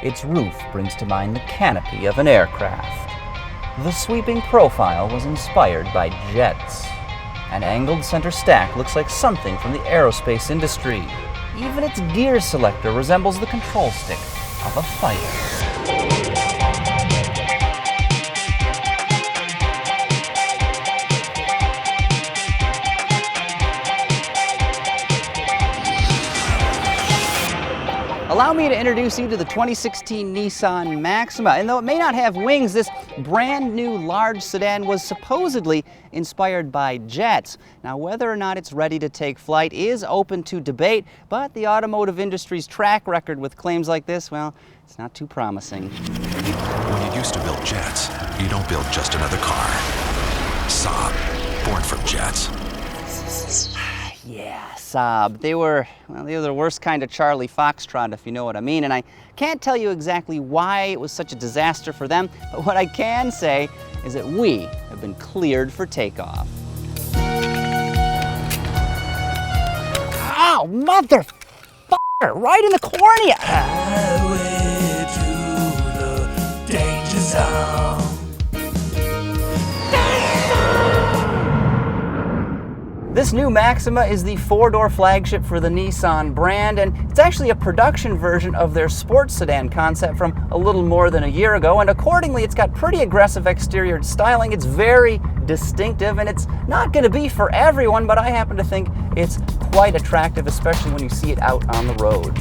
Its roof brings to mind the canopy of an aircraft. The sweeping profile was inspired by jets. An angled center stack looks like something from the aerospace industry. Even its gear selector resembles the control stick of a fighter. Allow me to introduce you to the 2016 Nissan Maxima. And though it may not have wings, this brand new large sedan was supposedly inspired by jets. Now, whether or not it's ready to take flight is open to debate, but the automotive industry's track record with claims like this, well, it's not too promising. When you used to build jets, you don't build just another car. Saab, born from jets. Yeah, Saab. They were the worst kind of Charlie Foxtrot, if you know what I mean. And I can't tell you exactly why it was such a disaster for them, but what I can say is that we have been cleared for takeoff. Ow, motherfucker! Right in the cornea! Highway to the danger zone. This new Maxima is the four-door flagship for the Nissan brand, and it's actually a production version of their sports sedan concept from a little more than a year ago, and accordingly it's got pretty aggressive exterior styling. It's very distinctive, and it's not going to be for everyone, but I happen to think it's quite attractive, especially when you see it out on the road.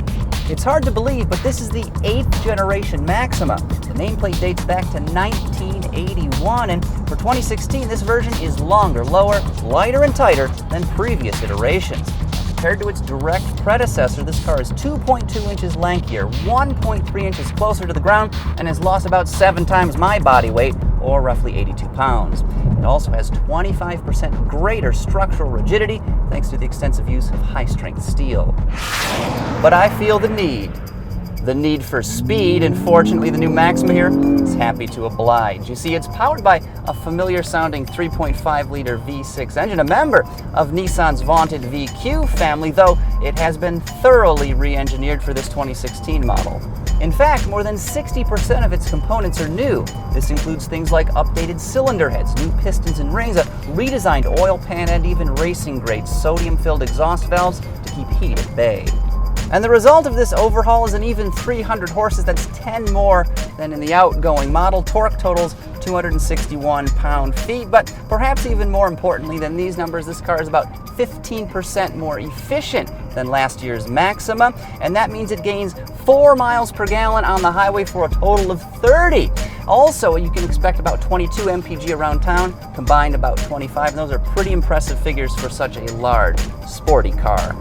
It's hard to believe, but this is the 8th generation Maxima. The nameplate dates back to 1981, and for 2016, this version is longer, lower, lighter, and tighter than previous iterations. Compared to its direct predecessor, this car is 2.2 inches lankier, 1.3 inches closer to the ground, and has lost about 7 times my body weight, or roughly 82 pounds. It also has 25% greater structural rigidity thanks to the extensive use of high-strength steel. But I feel the need for speed, and fortunately the new Maxima here is happy to oblige. You see, it's powered by a familiar-sounding 3.5-liter V6 engine, a member of Nissan's vaunted VQ family, though it has been thoroughly re-engineered for this 2016 model. In fact, more than 60% of its components are new. This includes things like updated cylinder heads, new pistons and rings, a redesigned oil pan, and even racing-grade sodium-filled exhaust valves to keep heat at bay. And the result of this overhaul is an even 300 horses. That's 10 more than in the outgoing model. Torque totals 261 pound-feet, but perhaps even more importantly than these numbers, this car is about 15% more efficient than last year's Maxima, and that means it gains 4 miles per gallon on the highway for a total of 30. Also, you can expect about 22 mpg around town, combined about 25, and those are pretty impressive figures for such a large, sporty car.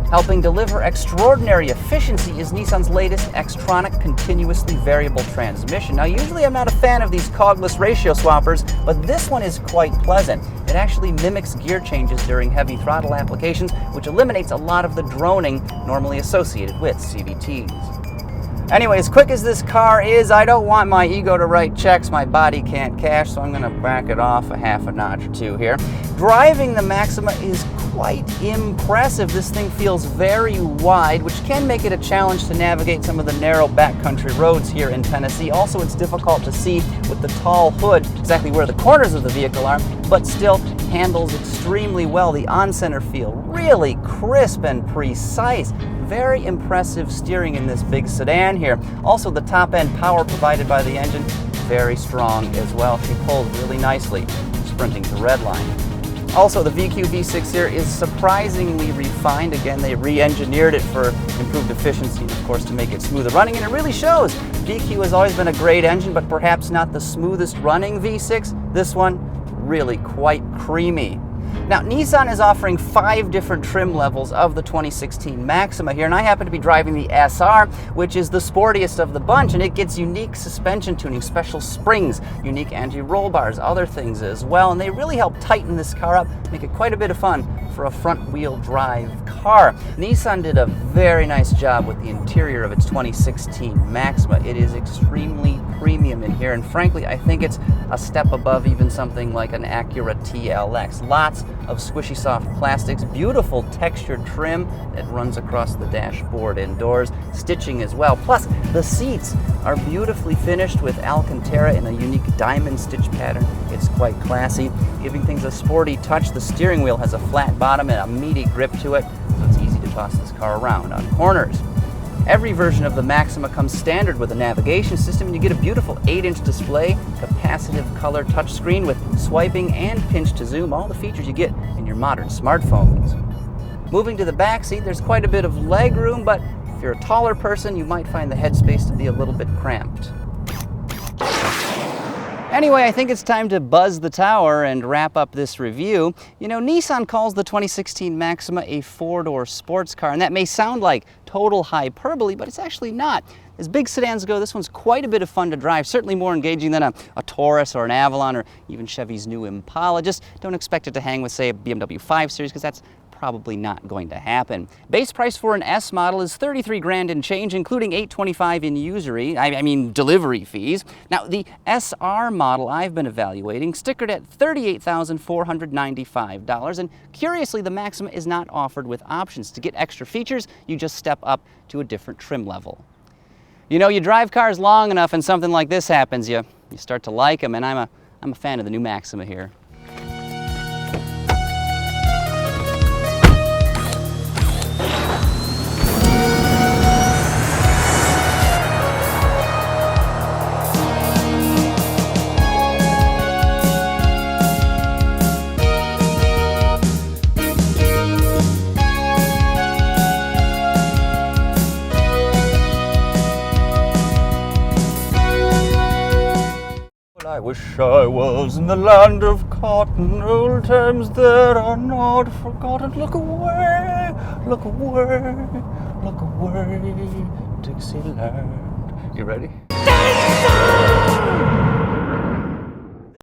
Helping deliver extraordinary efficiency is Nissan's latest Xtronic continuously variable transmission. Now, usually I'm not a fan of these cogless ratio swappers, but this one is quite pleasant. It actually mimics gear changes during heavy throttle applications, which eliminates a lot of the droning normally associated with CVTs. Anyway, as quick as this car is, I don't want my ego to write checks my body can't cash, so I'm going to back it off a half a notch or two here. Driving the Maxima is quite impressive. This thing feels very wide, which can make it a challenge to navigate some of the narrow backcountry roads here in Tennessee. Also, it's difficult to see with the tall hood exactly where the corners of the vehicle are, but still handles extremely well. The on-center feel really crisp and precise. Very impressive steering in this big sedan here. Also, the top-end power provided by the engine, very strong as well. She pulls really nicely, sprinting to redline. Also, the VQ V6 here is surprisingly refined. Again, they re-engineered it for improved efficiency and, of course, to make it smoother running, and it really shows. VQ has always been a great engine, but perhaps not the smoothest running V6. This one, really quite creamy. Now, Nissan is offering 5 different trim levels of the 2016 Maxima here, and I happen to be driving the SR, which is the sportiest of the bunch, and it gets unique suspension tuning, special springs, unique anti-roll bars, other things as well, and they really help tighten this car up, make it quite a bit of fun for a front-wheel drive car. Nissan did a very nice job with the interior of its 2016 Maxima. It is extremely premium in here, and frankly, I think it's a step above even something like an Acura TLX. Lots of squishy soft plastics, beautiful textured trim that runs across the dashboard indoors, stitching as well. Plus, the seats are beautifully finished with Alcantara in a unique diamond stitch pattern. It's quite classy, giving things a sporty touch. The steering wheel has a flat bottom and a meaty grip to it, so it's easy to toss this car around on corners. Every version of the Maxima comes standard with a navigation system, and you get a beautiful 8-inch display, capacitive color touchscreen with swiping and pinch to zoom, all the features you get in your modern smartphones. Moving to the back seat, there's quite a bit of leg room, but if you're a taller person, you might find the headspace to be a little bit cramped. Anyway, I think it's time to buzz the tower and wrap up this review. You know, Nissan calls the 2016 Maxima a four-door sports car, and that may sound like total hyperbole, but it's actually not. As big sedans go, this one's quite a bit of fun to drive, certainly more engaging than a Taurus or an Avalon or even Chevy's new Impala. Just don't expect it to hang with, say, a BMW 5 Series, because that's probably not going to happen. Base price for an S model is $33 grand and change, including $825 in usury, I mean delivery fees. Now, the SR model I've been evaluating stickered at $38,495, and curiously, the Maxima is not offered with options. To get extra features, you just step up to a different trim level. You know, you drive cars long enough and something like this happens, you start to like them, and I'm a fan of the new Maxima here. I wish I was in the land of cotton, old times that are not forgotten. Look away, look away, look away, Dixieland. You ready?